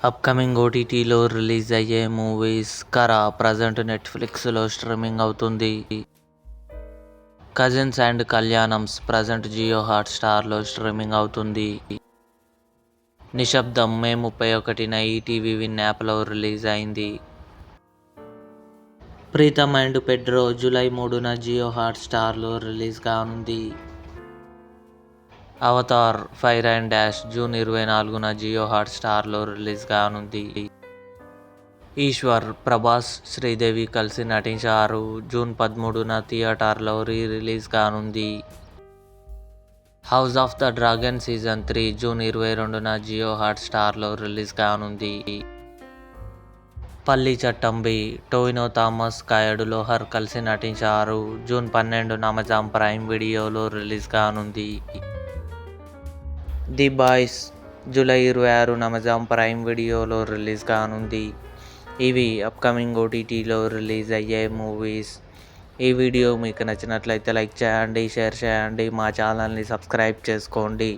Upcoming ఓటీటీలో release అయ్యే movies. కరా ప్రజెంట్ నెట్ఫ్లిక్స్లో స్ట్రీమింగ్ అవుతుంది. కజిన్స్ అండ్ కళ్యాణమ్స్ ప్రజెంట్ జియో హాట్స్టార్లో స్ట్రీమింగ్ అవుతుంది. నిశ్శబ్దం మే 31న ఈటీవీ విన్ యాప్లో రిలీజ్ అయింది. ప్రీతం అండ్ పెడ్రో జూలై 3న జియో హాట్స్టార్లో రిలీజ్ కానుంది. Avatar fire and ash June 24న జియో హాట్స్టార్లో రిలీజ్ కానుంది. ఈశ్వర్, ప్రభాస్, శ్రీదేవి కలిసి నటించారు. జూన్ 13న థియేటర్లో రిలీజ్ కానుంది. House of the dragon season 3 June 22న జియో హాట్స్టార్లో రిలీజ్ కానుంది. పల్లి చట్టంబి, టోవినో థామస్, కయడు లోహర్ కలిసి నటించారు. జూన్ 12న అమెజాన్ ప్రైమ్ వీడియోలో రిలీజ్ కానుంది. ది బాయ్స్ జూలై 26న అమెజాన్ ప్రైమ్ వీడియోలో రిలీజ్ కానుంది. ఇవి అప్కమింగ్ ఓటీటీలో రిలీజ్ అయ్యే మూవీస్. ఈ వీడియో మీకు నచ్చినట్లయితే లైక్ చేయండి, షేర్ చేయండి, మా ఛానల్ని సబ్స్క్రైబ్ చేసుకోండి.